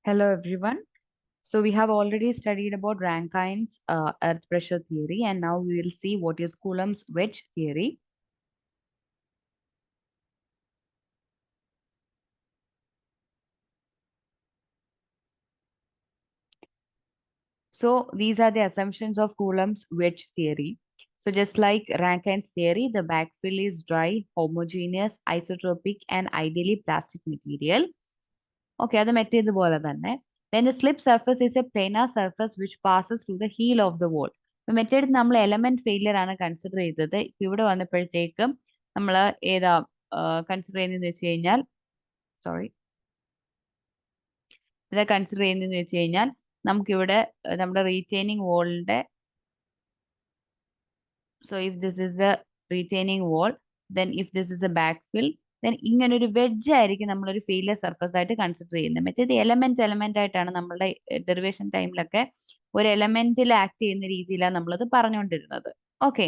Hello everyone. So we have already studied about Rankine's earth pressure theory, and now we will see what is Coulomb's wedge theory. So these are the assumptions of Coulomb's wedge theory. So just like Rankine's theory, the backfill is dry, homogeneous, isotropic, and ideally plastic material. Okay, അത് മറ്റേതുപോലെ തന്നെ. Then the slip surface is a planar surface which passes to the heel of the wall. മെറ്റേഡ് നമ്മൾ element failure ആണ് consider ചെയ്തത്. ഇപ്പൊ ഇവിടെ വന്നപ്പോഴത്തേക്കും നമ്മൾ ഏതാ കൺസിഡർ ചെയ്യുന്നതെന്ന് വെച്ച് കഴിഞ്ഞാൽ സോറി ഇതാ കൺസിഡർ ചെയ്യുന്നതെന്ന് വെച്ച് കഴിഞ്ഞാൽ നമുക്കിവിടെ നമ്മുടെ retaining വോളിന്റെ if this is the retaining wall, then if this is a backfill, then ഇങ്ങനെ ഒരു വെഡ്ജ് ആയിരിക്കും നമ്മളൊരു ഫെയിലിയർ സർഫസ് ആയിട്ട് കൺസിഡർ ചെയ്യുന്നത്. മറ്റേത് എലമെന്റ് ആയിട്ടാണ് നമ്മളുടെ ഡെറിവേഷൻ ടൈമിലൊക്കെ ഒരു എലമെന്റിൽ ആക്ട് ചെയ്യുന്ന രീതിയിലാണ് നമ്മളത് പറഞ്ഞുകൊണ്ടിരുന്നത്. ഓക്കെ,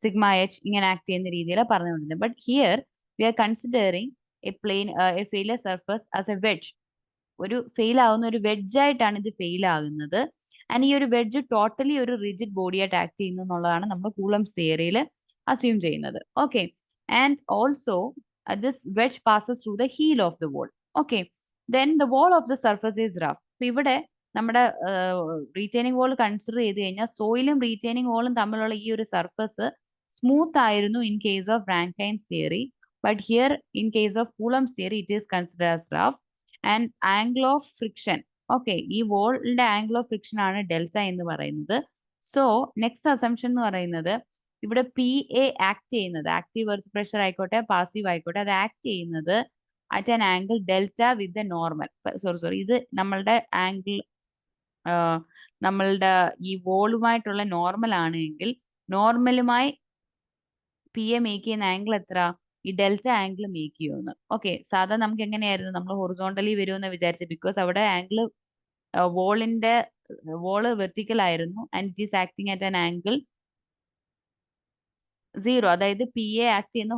സിഗ്മ എച്ച് ഇങ്ങനെ ആക്ട് ചെയ്യുന്ന രീതിയിലാണ് പറഞ്ഞുകൊണ്ടിരുന്നത്. But here we R considering A failure surface as A wedge. ഒരു ഫെയിൽ ആവുന്ന ഒരു വെഡ്ജ് ആയിട്ടാണ് ഇത് ഫെയിൽ ആകുന്നത്. ആൻഡ് ഈ ഒരു വെഡ്ജ് ടോട്ടലി ഒരു റിജിഡ് ബോഡി ആയിട്ട് ആക്ട് ചെയ്യുന്നു എന്നുള്ളതാണ് നമ്മൾ കൂളംസ് തിയറിയിൽ അസ്യൂം ചെയ്യുന്നത്. Okay, and also this wedge passes through the heel of the wall. Okay, then the wall of the surface is rough. ഇവിടെ നമ്മുടെ റീറ്റെയിനിങ് വോൾ കൺസിഡർ ചെയ്ത് കഴിഞ്ഞാൽ സോയിലും റീറ്റെയിനിങ് വോളും തമ്മിലുള്ള ഈ ഒരു സർഫസ് സ്മൂത്ത് ആയിരുന്നു in case of Rankine's theory. But here in case of coulombs theory it is consider as rough. And angle of friction, okay, ഈ വോളിന്റെ angle of friction ആണ് delta എന്ന് പറയുന്നത്. സോ നെക്സ്റ്റ് അസംഷൻ എന്ന് പറയുന്നത് ഇവിടെ P A act ചെയ്യുന്നത്, active earth pressure ആയിക്കോട്ടെ passive ആയിക്കോട്ടെ, അത് ആക്ട് ചെയ്യുന്നത് at an angle delta with the normal. Sorry ഇത് നമ്മളുടെ ആംഗിൾ നമ്മളുടെ ഈ വോളുമായിട്ടുള്ള നോർമൽ ആണെങ്കിൽ നോർമലുമായി പി എ മേക്ക് ചെയ്യുന്ന ആംഗിൾ എത്ര? ഈ ഡെൽറ്റ ആംഗിൾ മേക്ക് ചെയ്യുമെന്ന്. ഓക്കെ, സാധാരണ നമുക്ക് എങ്ങനെയായിരുന്നു, നമ്മൾ ഹൊറിസോണ്ടലി വരുമെന്ന് വിചാരിച്ചത്. ബിക്കോസ് അവിടെ ആംഗിൾ വോള് വെർട്ടിക്കൽ ആയിരുന്നു and it is acting at an angle 0. അതായത് പി എ ആക്ട് ചെയ്യുന്ന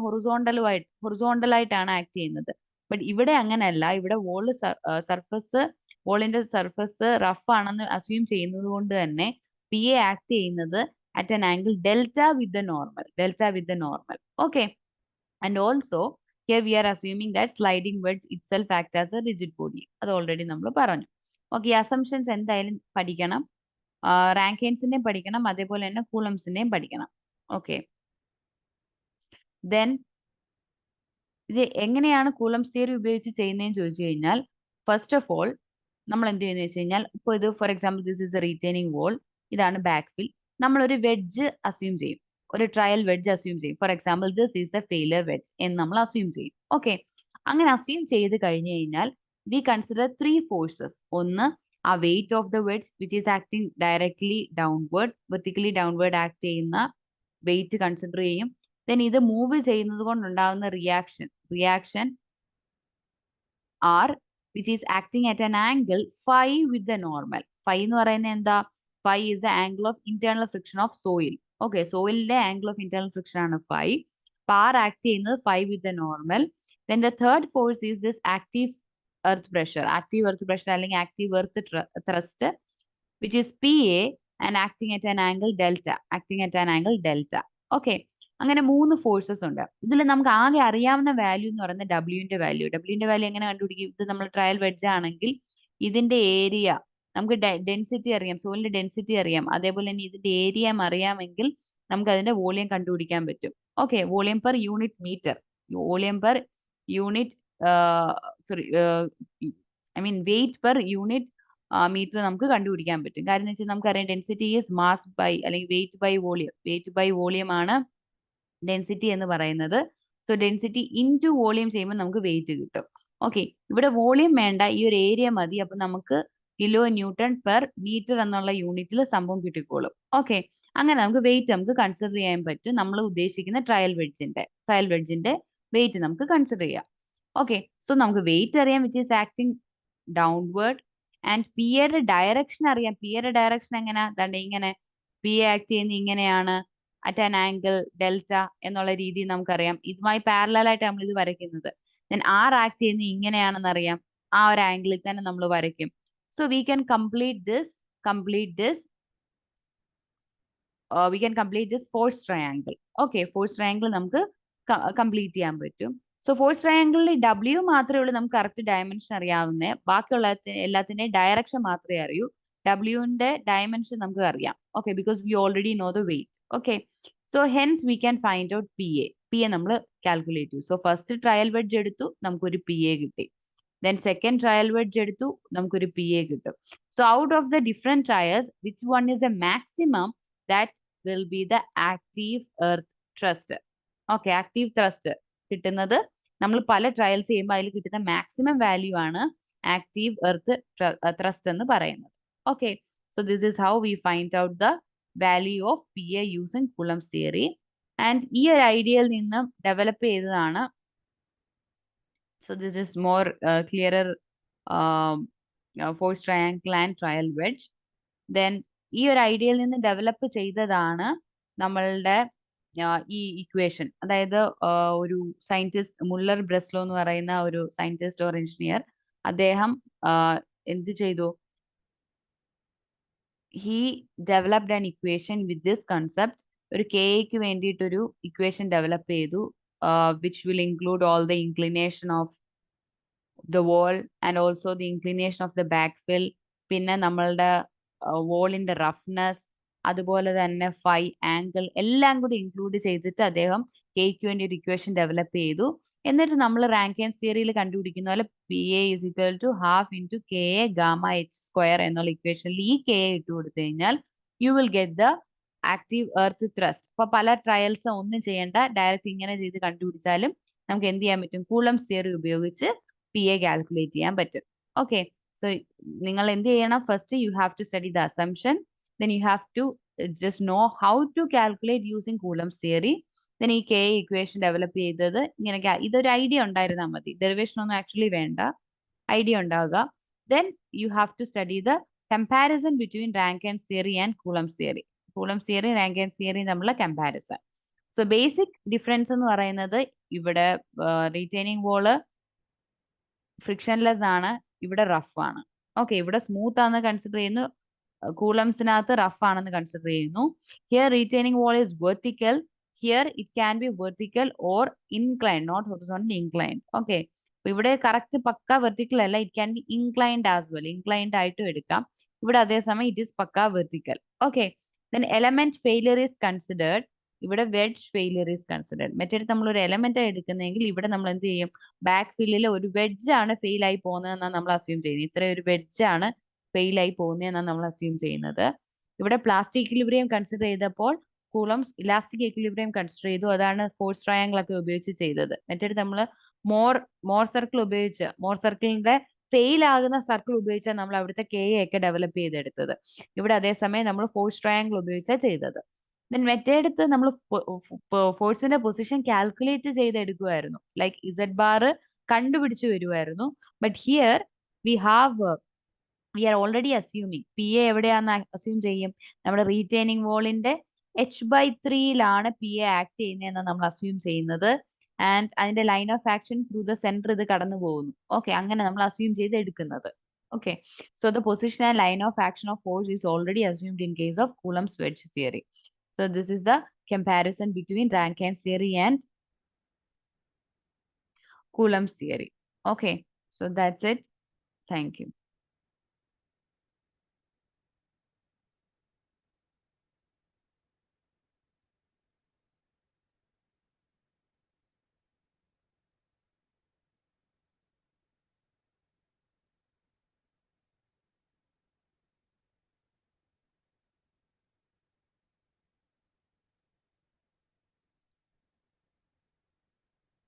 ഹൊറിസോണ്ടലായിട്ടാണ് ആക്ട് ചെയ്യുന്നത്. ബട്ട് ഇവിടെ അങ്ങനെയല്ല. ഇവിടെ വോളിന്റെ സർഫസ് റഫ് ആണെന്ന് അസ്യൂം ചെയ്യുന്നത് കൊണ്ട് തന്നെ പി എ ആക്ട് ചെയ്യുന്നത് at an angle delta with the normal. Okay, and also here we R assuming that sliding wedge itself act as A rigid body. അത് ഓൾറെഡി നമ്മൾ പറഞ്ഞു. ഓക്കെ, അസംഷൻസ് എന്തായാലും പഠിക്കണം. റാങ്കൈൻസിന്റെയും പഠിക്കണം, അതേപോലെ തന്നെ കൂളംസിന്റെയും പഠിക്കണം. ഓക്കെ, ദെൻ ഇത് എങ്ങനെയാണ് കൂളംസ് തിയറി ഉപയോഗിച്ച് ചെയ്യുന്നതെന്ന് ചോദിച്ചു കഴിഞ്ഞാൽ, ഫസ്റ്റ് ഓഫ് ഓൾ നമ്മൾ എന്ത് ചെയ്യുന്നത് വെച്ച് കഴിഞ്ഞാൽ, ഇപ്പോൾ ഇത് for example this is a retaining wall, ഇതാണ് ബാക്ക്ഫിൽ. നമ്മളൊരു വെഡ്ജ് അസ്യൂം ചെയ്യും, ഒരു ട്രയൽ വെഡ്ജ് അസ്യൂം ചെയ്യും. For example this is a failure wedge എന്ന് നമ്മൾ അസ്യൂം ചെയ്യും. ഓക്കെ, അങ്ങനെ അസ്യൂം ചെയ്ത് കഴിഞ്ഞു കഴിഞ്ഞാൽ വി കൺസിഡർ 3 ഫോഴ്സസ്. ഒന്ന്, ആ weight of the wedge which is acting directly downward, vertically downward act ചെയ്യുന്ന വെയിറ്റ് കൺസിഡർ ചെയ്യും. ദെൻ ഇത് മൂവ് ചെയ്യുന്നത് കൊണ്ടുണ്ടാകുന്ന reaction R which is acting at an angle phi with the normal. Phi എന്ന് പറയുന്നത് എന്താ? Phi is the angle of internal friction of soil. Okay, സോയിലിന്റെ angle of internal friction ആണ് phi. R act ചെയ്യുന്നത് phi with the normal. Then the third force is this active earth pressure അല്ലെങ്കിൽ active earth thrust which is P A and acting at an angle delta. Okay, അങ്ങനെ 3 forces ഉണ്ട്. ഇതിൽ നമുക്ക് ആകെ അറിയാവുന്ന value എന്ന് പറയുന്നത് ഡബ്ല്യുവിന്റെ വാല്യൂ എങ്ങനെ കണ്ടുപിടിക്കും? ഇത് നമ്മൾ ട്രയൽ വെഡ്ജ് ആണെങ്കിൽ ഇതിന്റെ ഏരിയ നമുക്ക് ഡെൻസിറ്റി അറിയാം, സോയിലിന്റെ ഡെൻസിറ്റി അറിയാം, അതേപോലെ തന്നെ ഇതിന്റെ ഏരിയ അറിയാമെങ്കിൽ നമുക്ക് അതിന്റെ വോളിയം കണ്ടുപിടിക്കാൻ പറ്റും. Okay, volume per unit metre, weight per unit metre നമുക്ക് കണ്ടുപിടിക്കാൻ പറ്റും. കാര്യം എന്ന് വെച്ചാൽ നമുക്കറിയാം ഡെൻസിറ്റി ഈസ് മാസ് ബൈ അല്ലെങ്കിൽ വെയിറ്റ് ബൈ വോളിയം ആണ് ഡെൻസിറ്റി എന്ന് പറയുന്നത്. സോ ഡെൻസിറ്റി ഇൻറ്റു വോളിയം ചെയ്യുമ്പോൾ നമുക്ക് വെയിറ്റ് കിട്ടും. ഓക്കെ, ഇവിടെ വോളിയം വേണ്ട, ഈ ഒരു ഏരിയ മതി. അപ്പൊ നമുക്ക് കിലോ ന്യൂട്ടൺ പെർ മീറ്റർ എന്നുള്ള യൂണിറ്റിൽ സംഭവം കിട്ടിക്കോളും. ഓക്കെ, അങ്ങനെ നമുക്ക് വെയിറ്റ് നമുക്ക് കൺസിഡർ ചെയ്യാൻ പറ്റും. നമ്മൾ ഉദ്ദേശിക്കുന്ന ട്രയൽ വെഡ്ജിന്റെ വെയിറ്റ് നമുക്ക് കൺസിഡർ ചെയ്യാം. ഓക്കെ, സോ നമുക്ക് വെയിറ്റ് അറിയാം which is acting downward. And P എയുടെ ഡയറക്ഷൻ അറിയാം. പി എയുടെ ഡയറക്ഷൻ എങ്ങനെയാ? ദാണ്ട് ഇങ്ങനെ പി എ ആക്ട് ചെയ്യുന്ന ഇങ്ങനെയാണ് അറ്റ് ആൻ ആംഗിൾ ഡെൽറ്റ എന്നുള്ള രീതി നമുക്കറിയാം. ഇതുമായി പാരലൽ ആയിട്ട് നമ്മൾ ഇത് വരയ്ക്കുന്നത്. ദെൻ ആർ ആക്ട് ചെയ്യുന്നത് ഇങ്ങനെയാണെന്ന് അറിയാം, ആ ഒരു ആംഗിളിൽ തന്നെ നമ്മൾ വരയ്ക്കും. So we can complete this we can complete this force triangle. Okay, force triangle നമുക്ക് കംപ്ലീറ്റ് ചെയ്യാൻ പറ്റും. സോ ഫോഴ്സ് ട്രയാങ്കിളിൽ W മാത്രമേ ഉള്ളൂ നമുക്ക് കറക്റ്റ് ഡയമെൻഷൻ അറിയാവുന്നേ. ബാക്കിയുള്ള എല്ലാത്തിന്റെയും ഡയറക്ഷൻ മാത്രമേ അറിയൂ. Wന്റെ ഡയമെൻഷൻ നമുക്ക് അറിയാം. Okay, because we already know the weight. Okay, so hence we can find out P A നമ്മൾ കാൽക്കുലേറ്റ് ചെയ്തു. സോ ഫസ്റ്റ് ട്രയൽ വെഡ്ജ് എടുത്തു, നമുക്കൊരു PA കിട്ടി. Then second trial wedge എടുത്തു, നമുക്കൊരു PA കിട്ടും. So out of the different trials, which one is the maximum? That will be the active earth thrust. Okay, active thrust കിട്ടുന്നത് നമ്മൾ പല trials ചെയ്യുമ്പോൾ അതിൽ കിട്ടുന്ന മാക്സിമം വാല്യൂ ആണ് ആക്റ്റീവ് എർത്ത് ത്രസ്റ്റ് എന്ന് പറയുന്നത്. Okay, so this is how we find out the value of PA using കുളംസ് theory. And ഈ ഒരു ഐഡിയയിൽ നിന്നും ഡെവലപ്പ് ചെയ്തതാണ്. So this is more clearer force triangle and trial wedge. Then ഈ ഒരു ഐഡിയയിൽ നിന്ന് ഡെവലപ്പ് ചെയ്തതാണ് നമ്മളുടെ ഈ ഇക്വേഷൻ. അതായത് ഒരു സയന്റിസ്റ്റ് മുള്ളർ ബ്രെസ്ലോ എന്ന് പറയുന്ന ഒരു സയന്റിസ്റ്റ് ഓർ എഞ്ചിനീയർ, അദ്ദേഹം എന്ത് ചെയ്തു? He developed an equation with this concept. ഒരു കെയ്ക്ക് വേണ്ടിയിട്ടൊരു ഇക്വേഷൻ ഡെവലപ്പ് ചെയ്തു, which will include all the inclination of the wall and also the inclination of the backfill, പിന്നെ നമ്മളുടെ വോളിന്റെ റഫ്നെസ്, അതുപോലെ തന്നെ ഫൈ ആംഗിൾ എല്ലാം കൂടി ഇൻക്ലൂഡ് ചെയ്തിട്ട് അദ്ദേഹം കെയ്ക്ക് വേണ്ടി ഒരു ഇക്വേഷൻ ഡെവലപ്പ് ചെയ്തു. എന്നിട്ട് നമ്മൾ റാങ്കൈൻസ് തിയറിയിൽ കണ്ടുപിടിക്കുന്ന പോലെ PA is equal to half into KA gamma h square എന്നുള്ള ഇക്വേഷനിൽ ഈ KA ഇട്ട് കൊടുത്തു കഴിഞ്ഞാൽ you will get the active earth thrust. അപ്പൊ പല ട്രയൽസ് ഒന്നും ചെയ്യേണ്ട, ഡയറക്റ്റ് ഇങ്ങനെ ചെയ്ത് കണ്ടുപിടിച്ചാലും നമുക്ക് എന്ത് ചെയ്യാൻ പറ്റും? കൂളംസ് തിയറി ഉപയോഗിച്ച് PA കാൽക്കുലേറ്റ് ചെയ്യാൻ പറ്റും. ഓക്കെ, സോ നിങ്ങൾ എന്ത് ചെയ്യണം? First you have to study the assumption, then you have to just know how to calculate using Coulomb's theory. Then ഈ KA ഇക്വേഷൻ ഡെവലപ്പ് ചെയ്തത് ഇങ്ങനെ, ഇതൊരു ഐഡിയ ഉണ്ടായിരുന്നാൽ മതി, ഡെറിവേഷൻ ഒന്നും ആക്ച്വലി വേണ്ട, ഐഡിയ ഉണ്ടാവുക. Then you have to study the comparison between Rankine's theory and Coulomb's theory. Coulomb's theory, Rankine's theory തമ്മിലുള്ള comparison. So basic difference എന്ന് പറയുന്നത് ഇവിടെ റീറ്റെയിനിങ് വോള് ഫ്രിക്ഷൻലെസ് ആണ്, ഇവിടെ റഫ് ആണ്. ഓക്കെ, ഇവിടെ സ്മൂത്ത് ആണെന്ന് കൺസിഡർ ചെയ്യുന്നു, കൂളംസിനകത്ത് റഫ് ആണെന്ന് കൺസിഡർ ചെയ്യുന്നു. Here retaining wall is vertical, here it can be vertical or inclined, not horizontal, inclined. Okay, ഇവിടെ കറക്റ്റ് പക്ക വെർട്ടിക്കൽ അല്ല, it can be inclined as well, inclined ആയിട്ടും എടുക്കാം. ഇവിടെ അതേസമയം ഇറ്റ് ഈസ് പക്ക vertical. Okay, then element failure is considered, ഇവിടെ wedge failure is considered. മറ്റൊരു നമ്മൾ ഒരു എലമെന്റ് എടുക്കുന്നതെങ്കിൽ ഇവിടെ നമ്മൾ എന്ത് ചെയ്യും? ബാക്ക് ഫില്ലിൽ ഒരു വെഡ്ജ് ആണ് ഫെയിൽ ആയി പോകുന്നതെന്നാണ് നമ്മൾ അസ്യൂം ചെയ്യുന്നത്. ഇത്രയും ഒരു വെഡ്ജ് ആണ് ഫെയിൽ ആയി പോകുന്നതെന്നാണ് നമ്മൾ അസ്യൂം ചെയ്യുന്നത്. ഇവിടെ പ്ലാസ്റ്റിക് ഇക്വിലിബ്രിയം കൺസിഡർ ചെയ്തപ്പോൾ കൂളംസ് ഇലാസ്റ്റിക് ഇക്വിലിബ്രിയം കൺസിഡർ ചെയ്തു. അതാണ് ഫോഴ്സ് ട്രയാങ്കിൾ ഒക്കെ ഉപയോഗിച്ച് ചെയ്തത്. മറ്റൊരു നമ്മൾ മോർ സർക്കിളിന്റെ ഫെയിൽ ആകുന്ന സർക്കിൾ ഉപയോഗിച്ചാണ് നമ്മൾ അവിടുത്തെ KA ഒക്കെ ഡെവലപ്പ് ചെയ്തെടുത്തത്. ഇവിടെ അതേസമയം നമ്മൾ ഫോഴ്സ് ട്രയാങ്കിൾ ഉപയോഗിച്ചാണ് ചെയ്തത്. ദെൻ മറ്റേടത്ത് നമ്മൾ ഫോഴ്സിന്റെ പൊസിഷൻ കാൽക്കുലേറ്റ് ചെയ്തെടുക്കുമായിരുന്നു, ലൈക്ക് ഇസഡ് ബാർ കണ്ടുപിടിച്ചു വരുമായിരുന്നു. But here we are already assuming PA എവിടെയാന്ന് അസ്യൂം ചെയ്യും? നമ്മുടെ റീറ്റെയിനിങ് വോളിന്റെ h/3 PA ആക്ട് ചെയ്യുന്നതെന്ന് നമ്മൾ അസ്യൂം ചെയ്യുന്നത്. ആൻഡ് അതിന്റെ line of action through the centre ഇത് കടന്നു പോകുന്നു. ഓക്കെ, അങ്ങനെ നമ്മൾ അസ്യൂം ചെയ്ത് എടുക്കുന്നത്. Okay, so the position and line of action of force is already assumed in case of Coulomb's wedge theory. So this is the comparison between Rankine's theory and Coulomb's theory. Okay, so that's it. Thank you.